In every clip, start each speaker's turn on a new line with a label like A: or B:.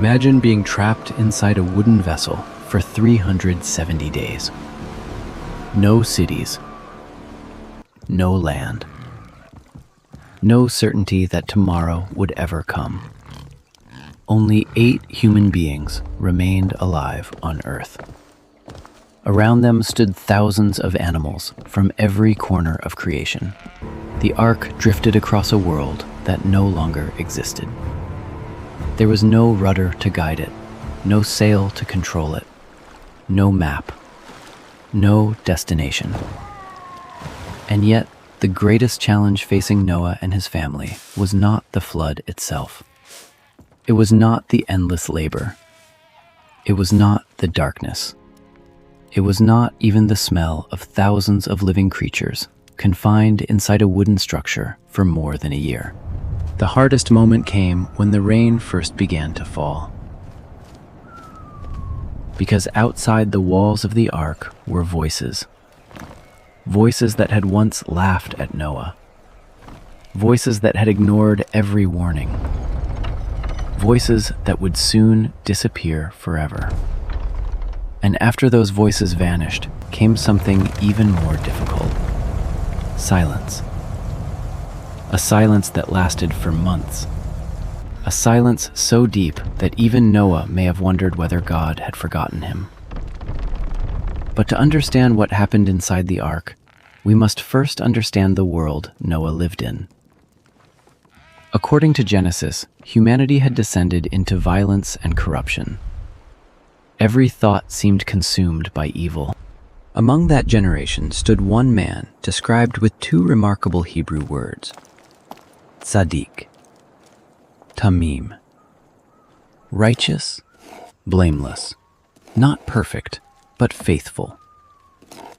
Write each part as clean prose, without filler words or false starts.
A: Imagine being trapped inside a wooden vessel for 370 days. No cities, no land, no certainty that tomorrow would ever come. Only 8 human beings remained alive on Earth. Around them stood thousands of animals from every corner of creation. The Ark drifted across a world that no longer existed. There was no rudder to guide it, no sail to control it, no map, no destination. And yet, the greatest challenge facing Noah and his family was not the flood itself. It was not the endless labor. It was not the darkness. It was not even the smell of thousands of living creatures confined inside a wooden structure for more than a year. The hardest moment came when the rain first began to fall. Because outside the walls of the Ark were voices. Voices that had once laughed at Noah. Voices that had ignored every warning. Voices that would soon disappear forever. And after those voices vanished, came something even more difficult. Silence. A silence that lasted for months. A silence so deep that even Noah may have wondered whether God had forgotten him. But to understand what happened inside the Ark, we must first understand the world Noah lived in. According to Genesis, humanity had descended into violence and corruption. Every thought seemed consumed by evil. Among that generation stood one man described with 2 remarkable Hebrew words: tzaddik, tamim. Righteous, blameless, not perfect, but faithful.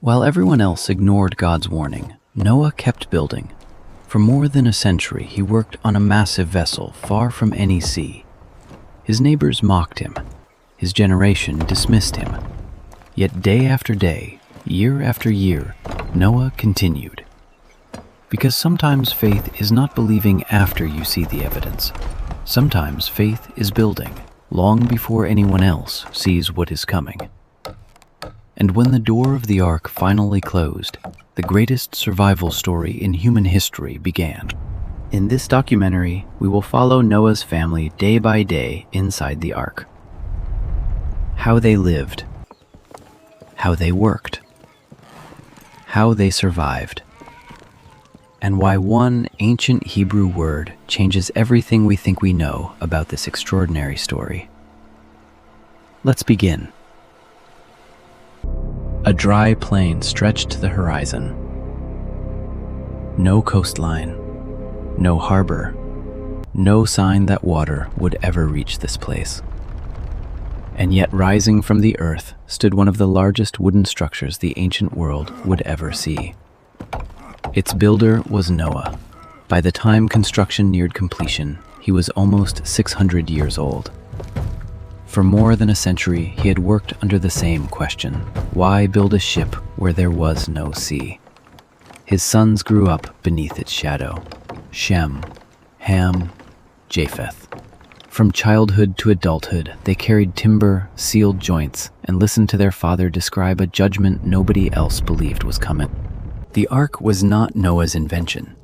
A: While everyone else ignored God's warning, Noah kept building. For more than a century, he worked on a massive vessel far from any sea. His neighbors mocked him. His generation dismissed him. Yet day after day, year after year, Noah continued. Because sometimes faith is not believing after you see the evidence. Sometimes faith is building, long before anyone else sees what is coming. And when the door of the Ark finally closed, the greatest survival story in human history began. In this documentary, we will follow Noah's family day by day inside the Ark. How they lived, how they worked, how they survived, and why one ancient Hebrew word changes everything we think we know about this extraordinary story. Let's begin. A dry plain stretched to the horizon. No coastline, no harbor, no sign that water would ever reach this place. And yet rising from the earth stood one of the largest wooden structures the ancient world would ever see. Its builder was Noah. By the time construction neared completion, he was almost 600 years old. For more than a century, he had worked under the same question: why build a ship where there was no sea? His sons grew up beneath its shadow: Shem, Ham, Japheth. From childhood to adulthood, they carried timber, sealed joints, and listened to their father describe a judgment nobody else believed was coming. The Ark was not Noah's invention.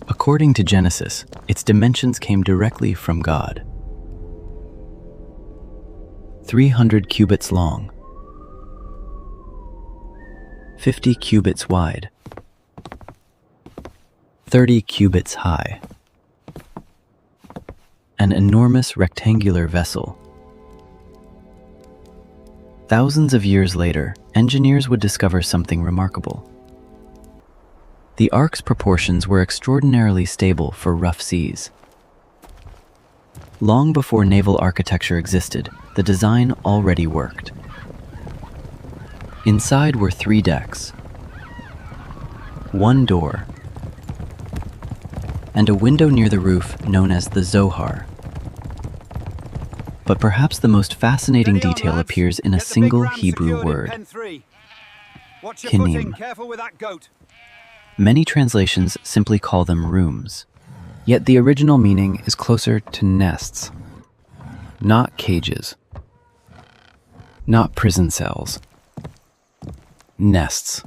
A: According to Genesis, its dimensions came directly from God. 300 cubits long, 50 cubits wide, 30 cubits high. An enormous rectangular vessel. Thousands of years later, engineers would discover something remarkable. The Ark's proportions were extraordinarily stable for rough seas. Long before naval architecture existed, the design already worked. Inside were 3 decks, 1 door, and a window near the roof known as the Zohar. But perhaps the most fascinating detail appears in a single Hebrew word: kinim. Many translations simply call them rooms. Yet the original meaning is closer to nests, not cages, not prison cells. Nests.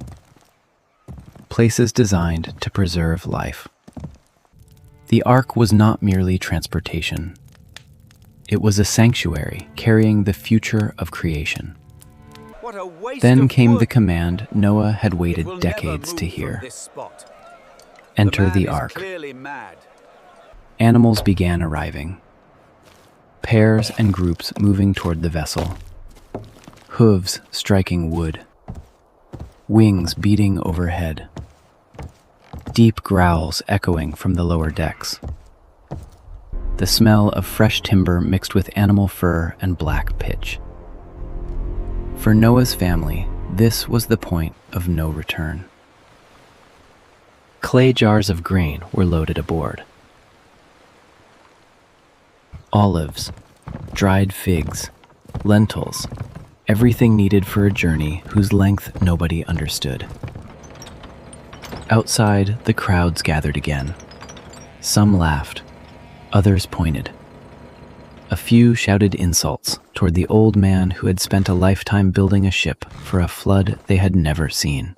A: Places designed to preserve life. The ark was not merely transportation. It was a sanctuary carrying the future of creation. Then came the command Noah had waited decades to hear. Enter the ark. Animals began arriving. Pairs and groups moving toward the vessel. Hooves striking wood. Wings beating overhead. Deep growls echoing from the lower decks. The smell of fresh timber mixed with animal fur and black pitch. For Noah's family, this was the point of no return. Clay jars of grain were loaded aboard. Olives, dried figs, lentils, everything needed for a journey whose length nobody understood. Outside, the crowds gathered again. Some laughed, others pointed. A few shouted insults toward the old man who had spent a lifetime building a ship for a flood they had never seen.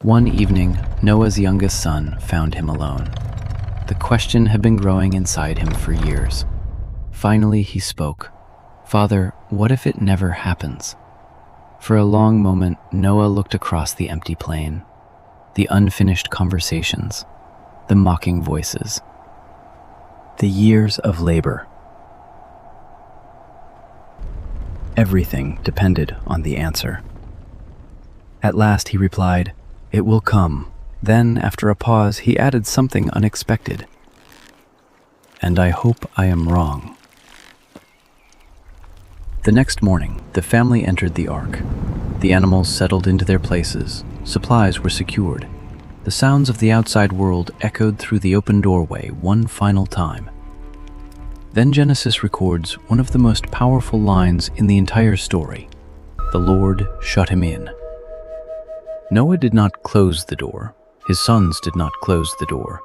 A: One evening, Noah's youngest son found him alone. The question had been growing inside him for years. Finally, he spoke. "Father, what if it never happens?" For a long moment, Noah looked across the empty plain, the unfinished conversations, the mocking voices, the years of labor. Everything depended on the answer. At last he replied, "It will come." Then, after a pause, he added something unexpected. "And I hope I am wrong." The next morning, the family entered the ark. The animals settled into their places. Supplies were secured. The sounds of the outside world echoed through the open doorway one final time. Then Genesis records one of the most powerful lines in the entire story. The Lord shut him in. Noah did not close the door. His sons did not close the door.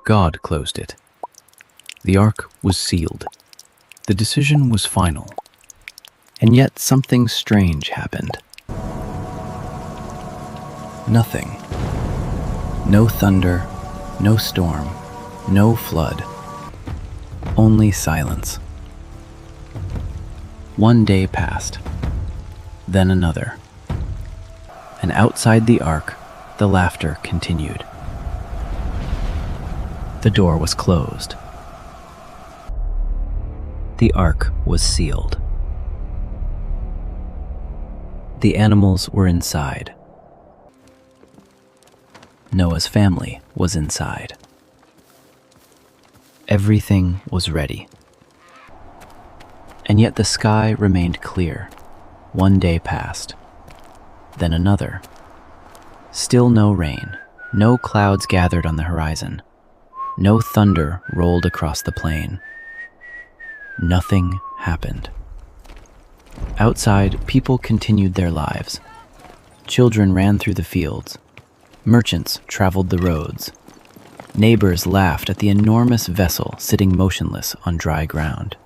A: God closed it. The ark was sealed. The decision was final. And yet something strange happened. Nothing. No thunder, no storm, no flood. Only silence. One day passed, then another. And outside the ark, the laughter continued. The door was closed. The ark was sealed. The animals were inside. Noah's family was inside. Everything was ready. And yet the sky remained clear. One day passed, then another. Still no rain, no clouds gathered on the horizon, no thunder rolled across the plain. Nothing happened. Outside, people continued their lives. Children ran through the fields. Merchants traveled the roads. Neighbors laughed at the enormous vessel sitting motionless on dry ground.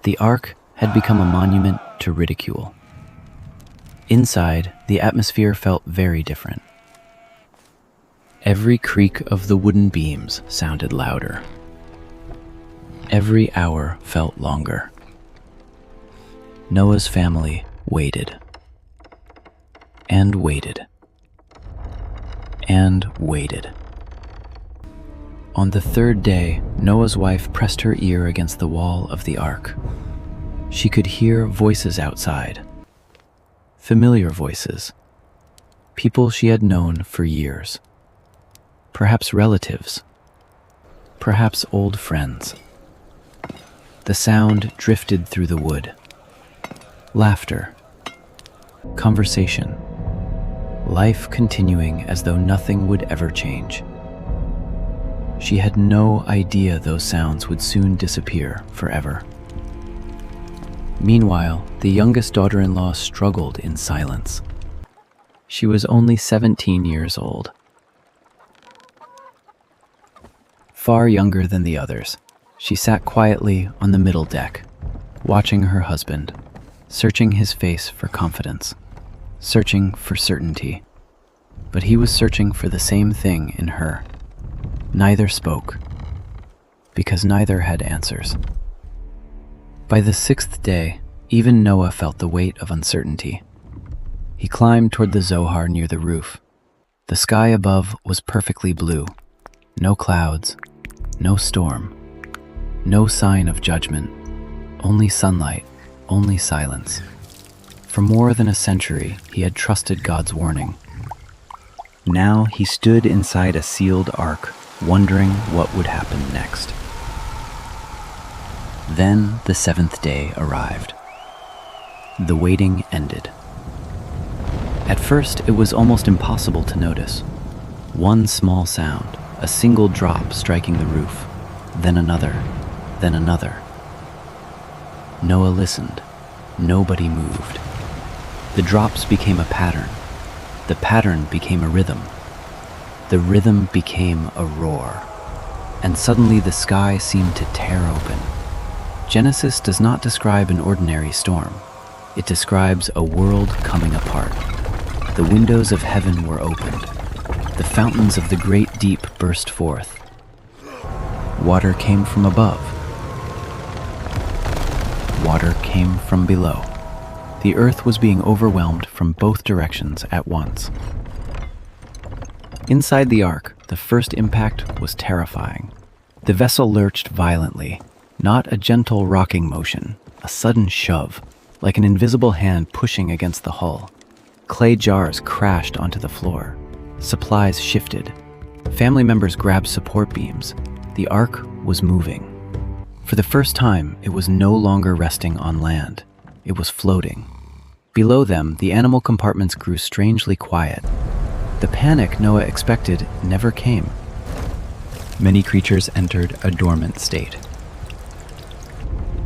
A: The ark had become a monument to ridicule. Inside, the atmosphere felt very different. Every creak of the wooden beams sounded louder. Every hour felt longer. Noah's family waited. And waited. And waited. On the third day, Noah's wife pressed her ear against the wall of the ark. She could hear voices outside. Familiar voices. People she had known for years. Perhaps relatives. Perhaps old friends. The sound drifted through the wood. Laughter. Conversation. Life continuing as though nothing would ever change. She had no idea those sounds would soon disappear forever. Meanwhile, the youngest daughter-in-law struggled in silence. She was only 17 years old. far younger than the others. She sat quietly on the middle deck, watching her husband, searching his face for confidence, searching for certainty. But he was searching for the same thing in her. Neither spoke, because neither had answers. By the 6th day, even Noah felt the weight of uncertainty. He climbed toward the Zohar near the roof. The sky above was perfectly blue. No clouds, no storm, no sign of judgment, only sunlight, only silence. For more than a century, he had trusted God's warning. Now he stood inside a sealed ark, wondering what would happen next. Then the 7th day arrived. The waiting ended. At first, it was almost impossible to notice. One small sound, a single drop striking the roof, then another, then another. Noah listened. Nobody moved. The drops became a pattern. The pattern became a rhythm. The rhythm became a roar. And suddenly the sky seemed to tear open. Genesis does not describe an ordinary storm. It describes a world coming apart. The windows of heaven were opened. The fountains of the great deep burst forth. Water came from above. Water came from below. The earth was being overwhelmed from both directions at once. Inside the ark, the first impact was terrifying. The vessel lurched violently, not a gentle rocking motion, a sudden shove, like an invisible hand pushing against the hull. Clay jars crashed onto the floor. Supplies shifted. Family members grabbed support beams. The ark was moving. For the first time, it was no longer resting on land. It was floating. Below them, the animal compartments grew strangely quiet. The panic Noah expected never came. Many creatures entered a dormant state.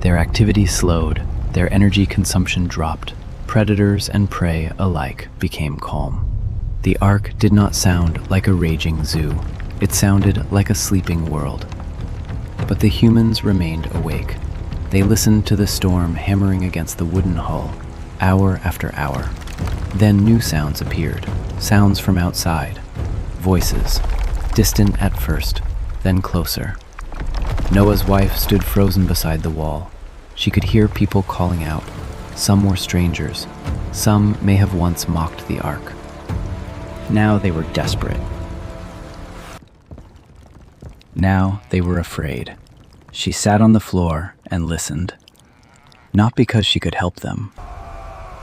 A: Their activity slowed, their energy consumption dropped. Predators and prey alike became calm. The ark did not sound like a raging zoo. It sounded like a sleeping world. But the humans remained awake. They listened to the storm hammering against the wooden hull, hour after hour. Then new sounds appeared, sounds from outside, voices, distant at first, then closer. Noah's wife stood frozen beside the wall. She could hear people calling out. Some were strangers. Some may have once mocked the ark. Now they were desperate. Now they were afraid. She sat on the floor and listened. Not because she could help them.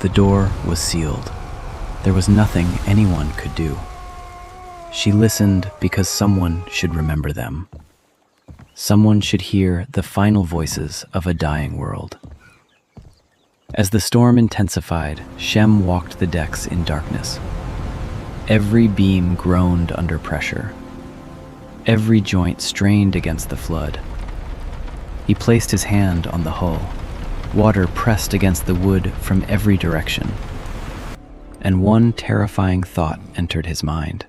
A: The door was sealed. There was nothing anyone could do. She listened because someone should remember them. Someone should hear the final voices of a dying world. As the storm intensified, Shem walked the decks in darkness. Every beam groaned under pressure. Every joint strained against the flood. He placed his hand on the hull. Water pressed against the wood from every direction. And one terrifying thought entered his mind.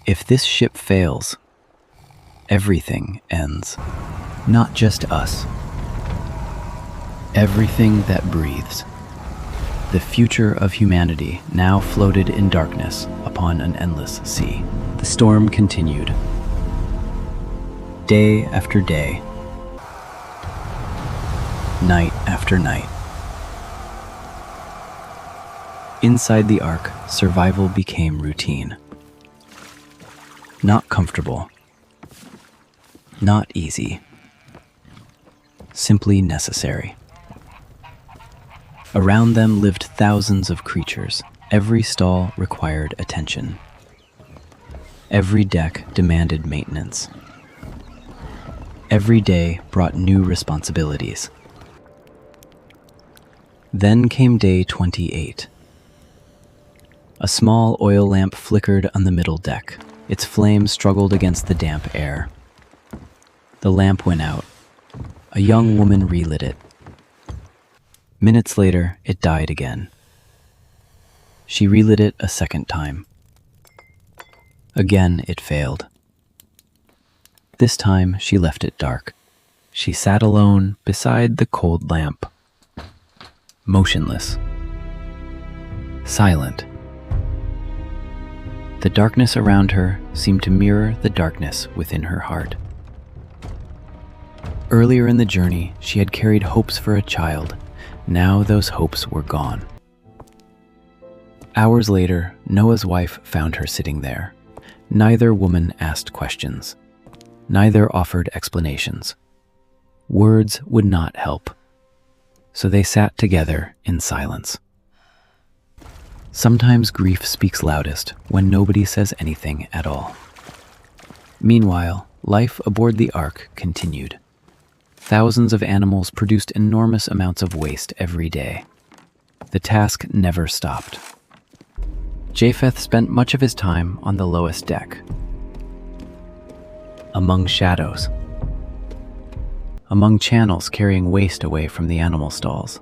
A: If this ship fails, everything ends. Not just us. Everything that breathes. The future of humanity now floated in darkness upon an endless sea. The storm continued. Day after day. Night after night. Inside the ark, survival became routine. Not comfortable. Not easy. Simply necessary. Around them lived thousands of creatures. Every stall required attention. Every deck demanded maintenance. Every day brought new responsibilities. Then came day 28. A small oil lamp flickered on the middle deck. Its flame struggled against the damp air. The lamp went out. A young woman relit it. Minutes later, it died again. She relit it a second time. Again, it failed. This time she left it dark. She sat alone beside the cold lamp, motionless, silent. The darkness around her seemed to mirror the darkness within her heart. Earlier in the journey, she had carried hopes for a child. Now those hopes were gone. Hours later, Noah's wife found her sitting there. Neither woman asked questions. Neither offered explanations. Words would not help. So they sat together in silence. Sometimes grief speaks loudest when nobody says anything at all. Meanwhile, life aboard the Ark continued. Thousands of animals produced enormous amounts of waste every day. The task never stopped. Japheth spent much of his time on the lowest deck, among shadows, among channels carrying waste away from the animal stalls.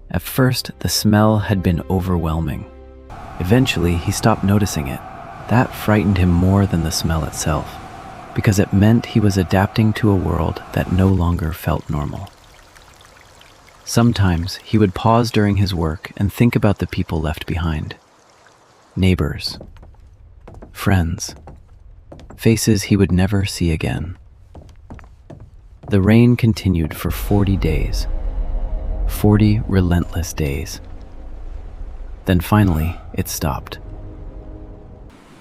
A: At first, the smell had been overwhelming. Eventually, he stopped noticing it. That frightened him more than the smell itself, because it meant he was adapting to a world that no longer felt normal. Sometimes he would pause during his work and think about the people left behind. Neighbors, friends, faces he would never see again. The rain continued for 40 days. 40 relentless days. Then finally, it stopped.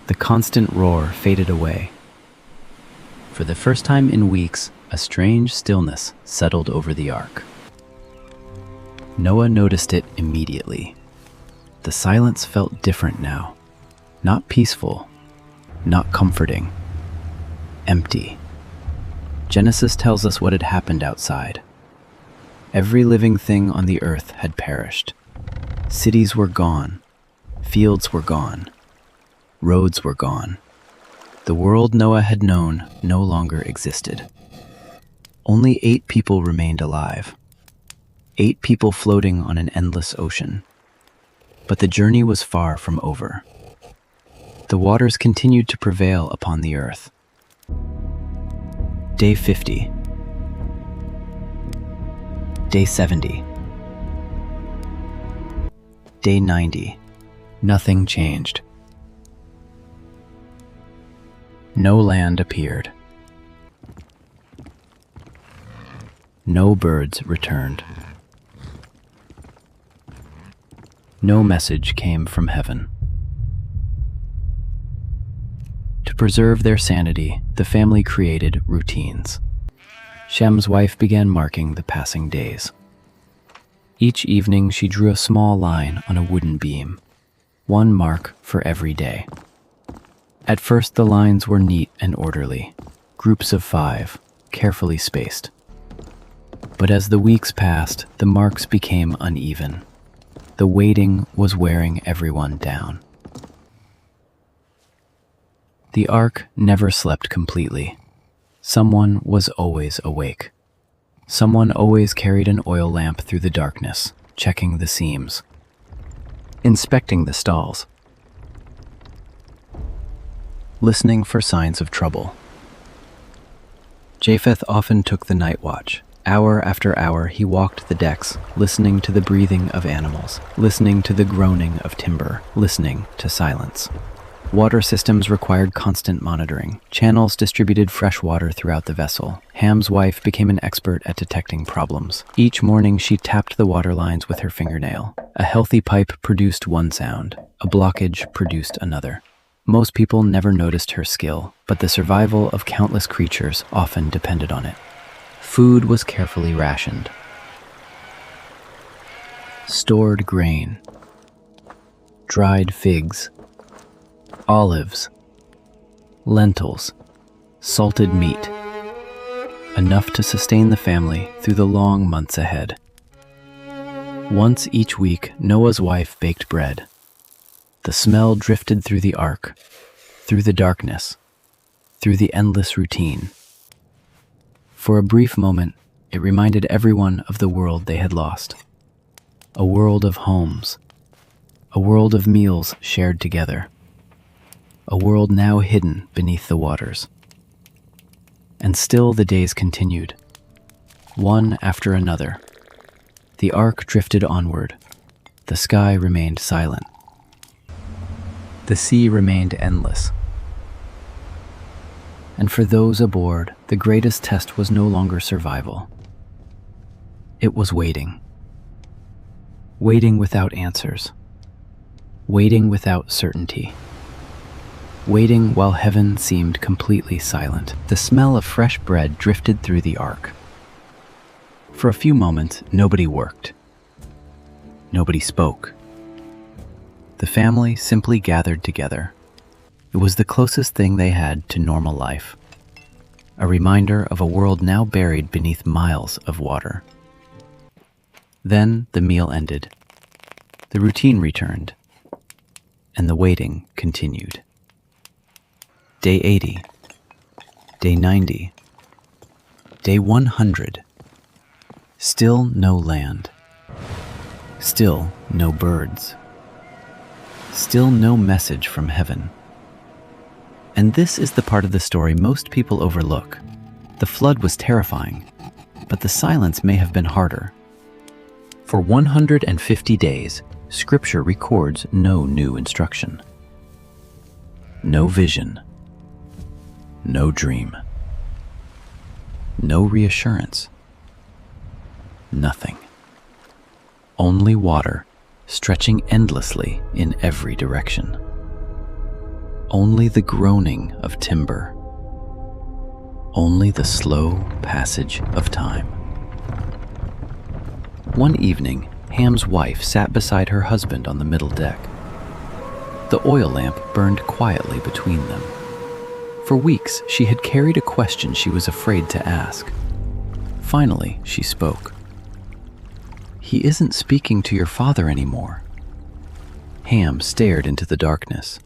A: The constant roar faded away. For the first time in weeks, a strange stillness settled over the Ark. Noah noticed it immediately. The silence felt different now. Not peaceful, not comforting. Empty. Genesis tells us what had happened outside. Every living thing on the earth had perished. Cities were gone. Fields were gone. Roads were gone. The world Noah had known no longer existed. Only 8 people remained alive. 8 people floating on an endless ocean. But the journey was far from over. The waters continued to prevail upon the earth. Day 50. Day 70. Day 90. Nothing changed. No land appeared. No birds returned. No message came from heaven. To preserve their sanity, the family created routines. Shem's wife began marking the passing days. Each evening, she drew a small line on a wooden beam, one mark for every day. At first, the lines were neat and orderly, groups of 5, carefully spaced. But as the weeks passed, the marks became uneven. The waiting was wearing everyone down. The Ark never slept completely. Someone was always awake. Someone always carried an oil lamp through the darkness, checking the seams, inspecting the stalls, listening for signs of trouble. Japheth often took the night watch. Hour after hour, he walked the decks, listening to the breathing of animals, listening to the groaning of timber, listening to silence. Water systems required constant monitoring. Channels distributed fresh water throughout the vessel. Ham's wife became an expert at detecting problems. Each morning, she tapped the water lines with her fingernail. A healthy pipe produced one sound. A blockage produced another. Most people never noticed her skill, but the survival of countless creatures often depended on it. Food was carefully rationed. Stored grain, dried figs, olives, lentils, salted meat, enough to sustain the family through the long months ahead. Once each week, Noah's wife baked bread. The smell drifted through the Ark, through the darkness, through the endless routine. For a brief moment, it reminded everyone of the world they had lost. A world of homes, a world of meals shared together, a world now hidden beneath the waters. And still the days continued, one after another. The ark drifted onward. The sky remained silent. The sea remained endless. And for those aboard, the greatest test was no longer survival. It was waiting. Waiting without answers. Waiting without certainty. Waiting while heaven seemed completely silent. The smell of fresh bread drifted through the ark. For a few moments, nobody worked. Nobody spoke. The family simply gathered together. It was the closest thing they had to normal life. A reminder of a world now buried beneath miles of water. Then the meal ended. The routine returned. And the waiting continued. Day 80. Day 90. Day 100. Still no land. Still no birds. Still no message from heaven. And this is the part of the story most people overlook. The flood was terrifying, but the silence may have been harder. For 150 days, Scripture records no new instruction. No vision. No dream. No reassurance. Nothing. Only water stretching endlessly in every direction. Only the groaning of timber. Only the slow passage of time. One evening, Ham's wife sat beside her husband on the middle deck. The oil lamp burned quietly between them. For weeks, she had carried a question she was afraid to ask. Finally, she spoke. "He isn't speaking to your father anymore." Ham stared into the darkness.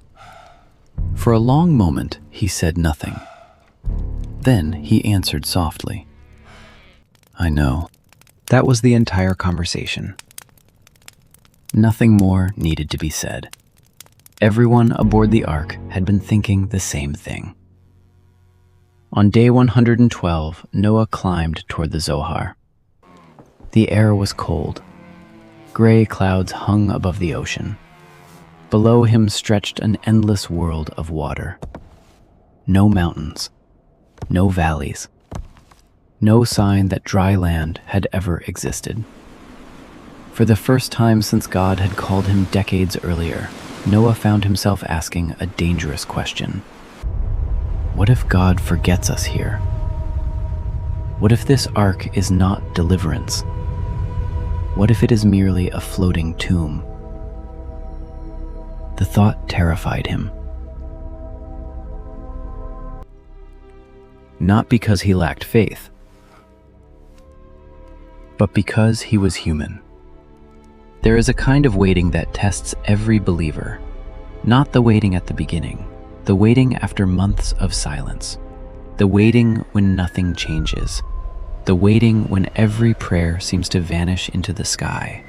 A: For a long moment, he said nothing. Then he answered softly. "I know." That was the entire conversation. Nothing more needed to be said. Everyone aboard the ark had been thinking the same thing. On day 112, Noah climbed toward the Zohar. The air was cold. Gray clouds hung above the ocean. Below him stretched an endless world of water. No mountains, no valleys, no sign that dry land had ever existed. For the first time since God had called him decades earlier, Noah found himself asking a dangerous question. What if God forgets us here? What if this ark is not deliverance? What if it is merely a floating tomb? The thought terrified him. Not because he lacked faith, but because he was human. There is a kind of waiting that tests every believer, not the waiting at the beginning, the waiting after months of silence, the waiting when nothing changes, the waiting when every prayer seems to vanish into the sky,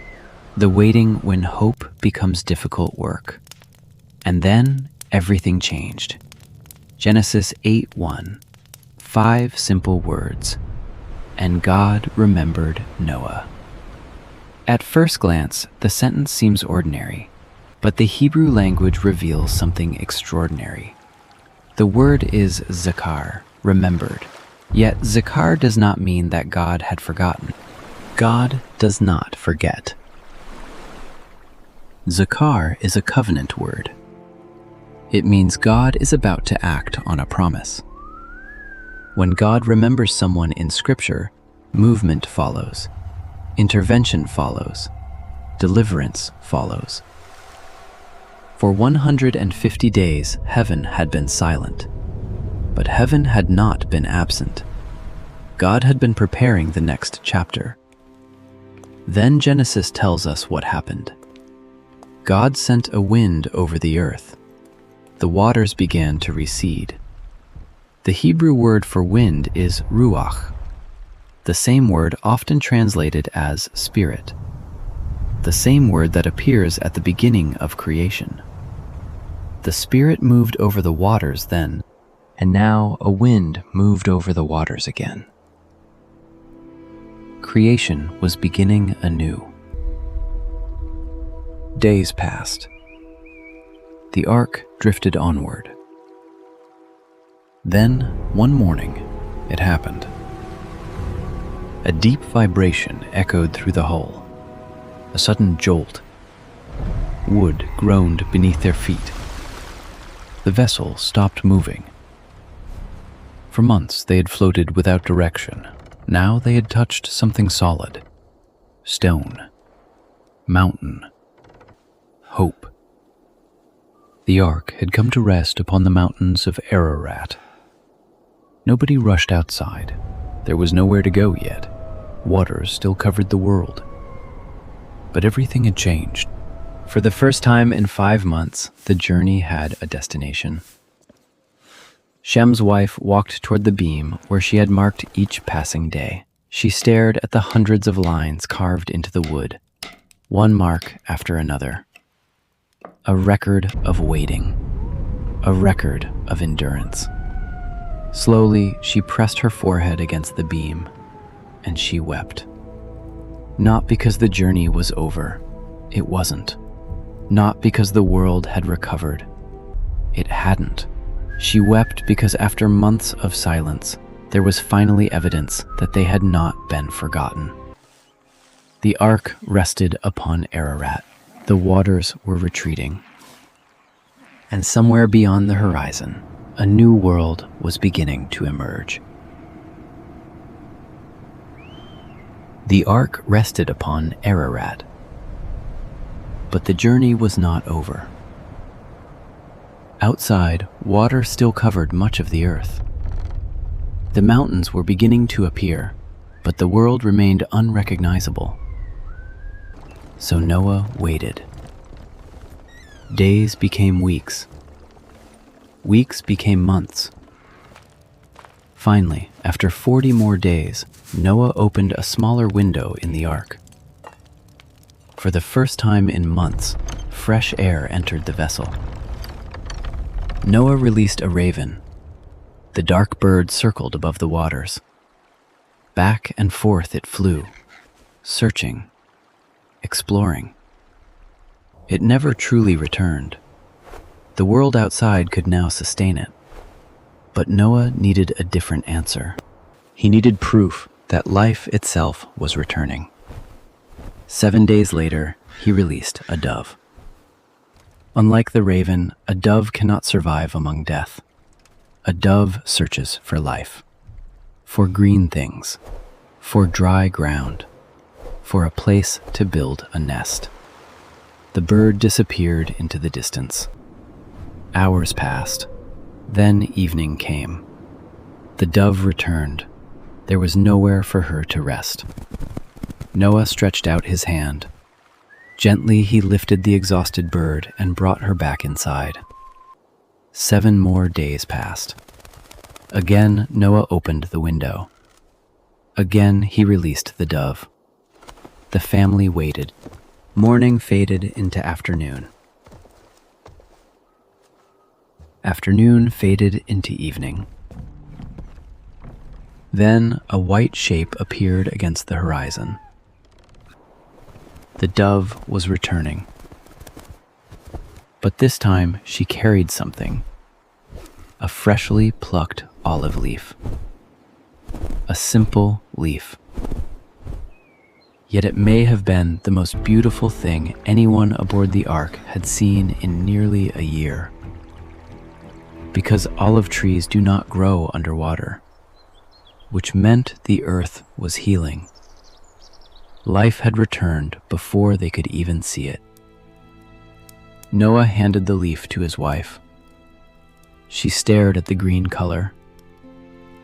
A: the waiting when hope becomes difficult work. And then everything changed. Genesis 8:1, 5 simple words, "And God remembered Noah." At first glance, the sentence seems ordinary, but the Hebrew language reveals something extraordinary. The word is zakar, remembered. Yet zakar does not mean that God had forgotten. God does not forget. Zakar is a covenant word. It means God is about to act on a promise. When God remembers someone in Scripture, movement follows, intervention follows, deliverance follows. For 150 days, heaven had been silent. But heaven had not been absent. God had been preparing the next chapter. Then Genesis tells us what happened. God sent a wind over the earth. The waters began to recede. The Hebrew word for wind is ruach, the same word often translated as spirit, the same word that appears at the beginning of creation. The Spirit moved over the waters then, and now a wind moved over the waters again. Creation was beginning anew. Days passed. The ark drifted onward. Then, one morning, it happened. A deep vibration echoed through the hull. A sudden jolt. Wood groaned beneath their feet. The vessel stopped moving. For months they had floated without direction. Now they had touched something solid. Stone. Mountain. Hope. The ark had come to rest upon the mountains of Ararat. Nobody rushed outside. There was nowhere to go yet. Waters still covered the world. But everything had changed. For the first time in 5 months, the journey had a destination. Shem's wife walked toward the beam where she had marked each passing day. She stared at the hundreds of lines carved into the wood, one mark after another. A record of waiting. A record of endurance. Slowly, she pressed her forehead against the beam, and she wept. Not because the journey was over. It wasn't. Not because the world had recovered. It hadn't. She wept because after months of silence, there was finally evidence that they had not been forgotten. The ark rested upon Ararat. The waters were retreating. And somewhere beyond the horizon, a new world was beginning to emerge. The ark rested upon Ararat. But the journey was not over. Outside, water still covered much of the earth. The mountains were beginning to appear, but the world remained unrecognizable. So Noah waited. Days became weeks. Weeks became months. Finally, after 40 more days, Noah opened a smaller window in the ark. For the first time in months, fresh air entered the vessel. Noah released a raven. The dark bird circled above the waters. Back and forth it flew, searching, exploring. It never truly returned. The world outside could now sustain it. But Noah needed a different answer. He needed proof that life itself was returning. 7 days later, he released a dove. Unlike the raven, a dove cannot survive among death. A dove searches for life, for green things, for dry ground, for a place to build a nest. The bird disappeared into the distance. Hours passed. Then evening came. The dove returned. There was nowhere for her to rest. Noah stretched out his hand. Gently he lifted the exhausted bird and brought her back inside. 7 more days passed. Again, Noah opened the window. Again, he released the dove. The family waited. Morning faded into afternoon. Afternoon faded into evening. Then a white shape appeared against the horizon. The dove was returning. But this time she carried something. A freshly plucked olive leaf. A simple leaf. Yet it may have been the most beautiful thing anyone aboard the ark had seen in nearly a year. Because olive trees do not grow underwater, which meant the earth was healing. Life had returned before they could even see it. Noah handed the leaf to his wife. She stared at the green color,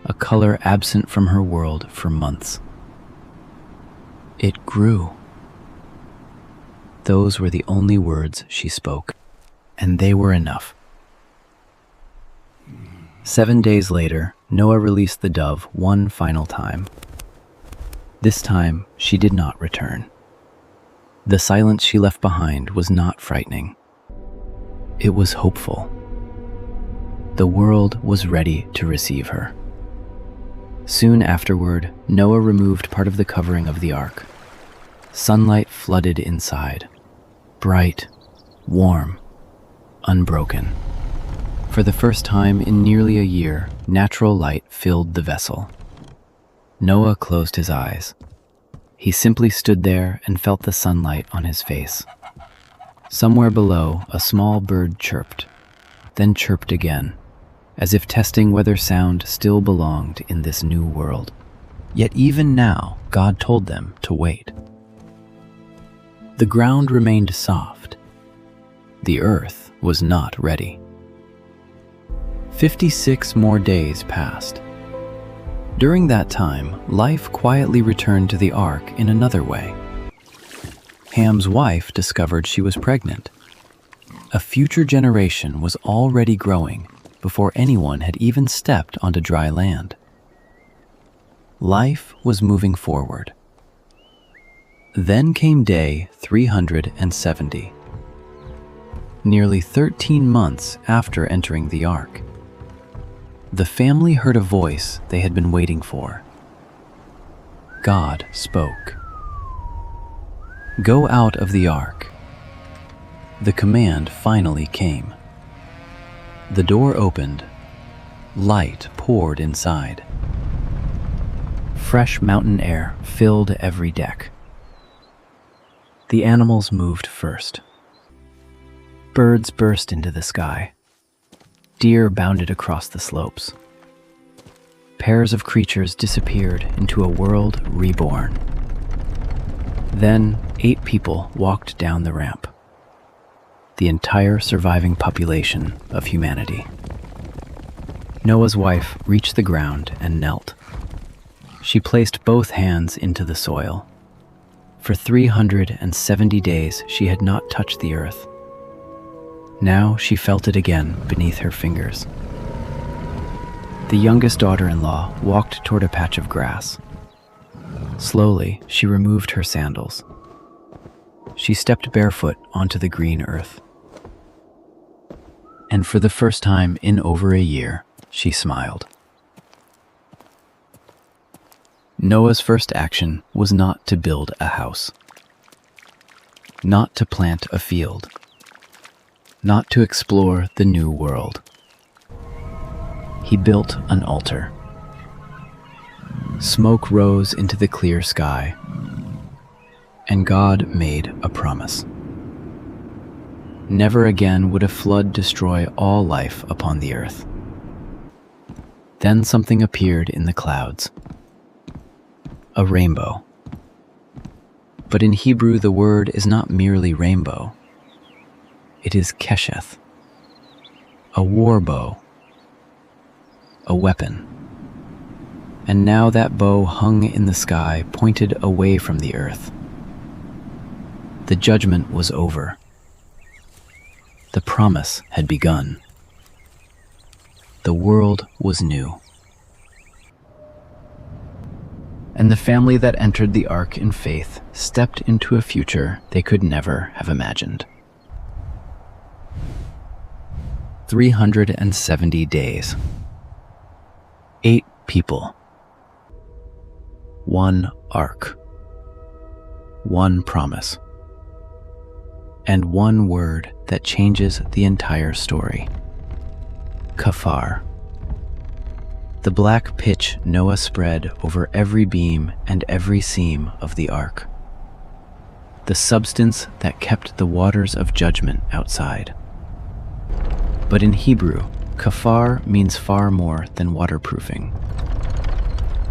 A: a color absent from her world for months. It grew. Those were the only words she spoke, and they were enough. 7 days later, Noah released the dove one final time. This time, she did not return. The silence she left behind was not frightening. It was hopeful. The world was ready to receive her. Soon afterward, Noah removed part of the covering of the ark. Sunlight flooded inside, bright, warm, unbroken. For the first time in nearly a year, natural light filled the vessel. Noah closed his eyes. He simply stood there and felt the sunlight on his face. Somewhere below, a small bird chirped, then chirped again, as if testing whether sound still belonged in this new world. Yet even now, God told them to wait. The ground remained soft. The earth was not ready. 56 more days passed. During that time, life quietly returned to the ark in another way. Ham's wife discovered she was pregnant. A future generation was already growing before anyone had even stepped onto dry land. Life was moving forward. Then came day 370. Nearly 13 months after entering the ark, the family heard a voice they had been waiting for. God spoke. "Go out of the ark." The command finally came. The door opened. Light poured inside. Fresh mountain air filled every deck. The animals moved first. Birds burst into the sky. Deer bounded across the slopes. Pairs of creatures disappeared into a world reborn. Then 8 people walked down the ramp. The entire surviving population of humanity. Noah's wife reached the ground and knelt. She placed both hands into the soil. For 370 days, she had not touched the earth. Now she felt it again beneath her fingers. The youngest daughter-in-law walked toward a patch of grass. Slowly, she removed her sandals. She stepped barefoot onto the green earth. And for the first time in over a year, she smiled. Noah's first action was not to build a house, not to plant a field, not to explore the new world. He built an altar. Smoke rose into the clear sky, and God made a promise. Never again would a flood destroy all life upon the earth. Then something appeared in the clouds. A rainbow. But in Hebrew, the word is not merely rainbow. It is kesheth, a war bow, a weapon. And now that bow hung in the sky, pointed away from the earth. The judgment was over. The promise had begun. The world was new. And the family that entered the ark in faith stepped into a future they could never have imagined. 370 days. 8 people. 1 ark. 1 promise. And 1 word that changes the entire story. Kafar. The black pitch Noah spread over every beam and every seam of the ark. The substance that kept the waters of judgment outside. But in Hebrew, kafar means far more than waterproofing.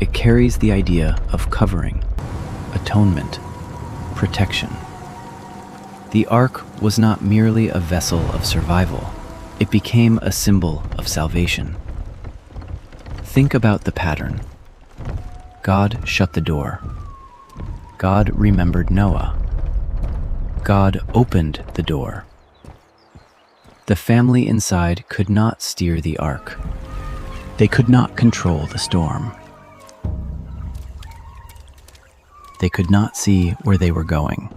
A: It carries the idea of covering, atonement, protection. The ark was not merely a vessel of survival. It became a symbol of salvation. Think about the pattern. God shut the door. God remembered Noah. God opened the door. The family inside could not steer the ark. They could not control the storm. They could not see where they were going.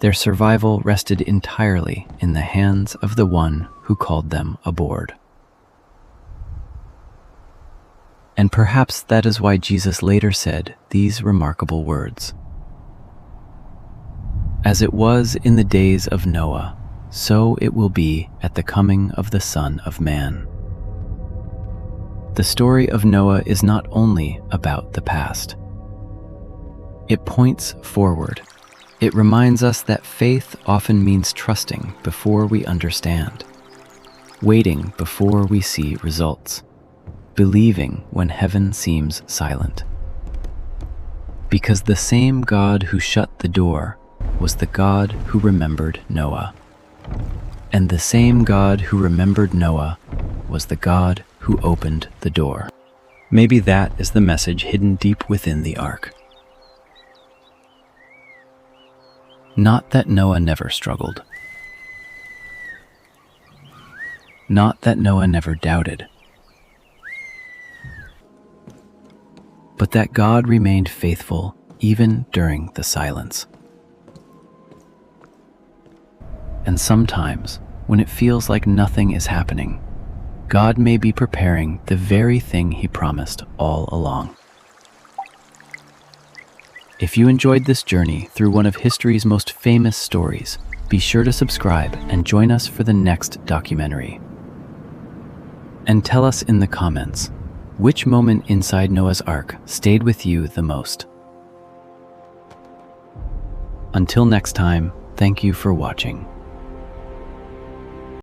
A: Their survival rested entirely in the hands of the one who called them aboard. And perhaps that is why Jesus later said these remarkable words. As it was in the days of Noah, so it will be at the coming of the Son of Man. The story of Noah is not only about the past. It points forward. It reminds us that faith often means trusting before we understand, waiting before we see results, believing when heaven seems silent. Because the same God who shut the door was the God who remembered Noah. And the same God who remembered Noah was the God who opened the door. Maybe that is the message hidden deep within the ark. Not that Noah never struggled. Not that Noah never doubted. But that God remained faithful even during the silence. And sometimes, when it feels like nothing is happening, God may be preparing the very thing He promised all along. If you enjoyed this journey through one of history's most famous stories, be sure to subscribe and join us for the next documentary. And tell us in the comments, which moment inside Noah's Ark stayed with you the most? Until next time, thank you for watching.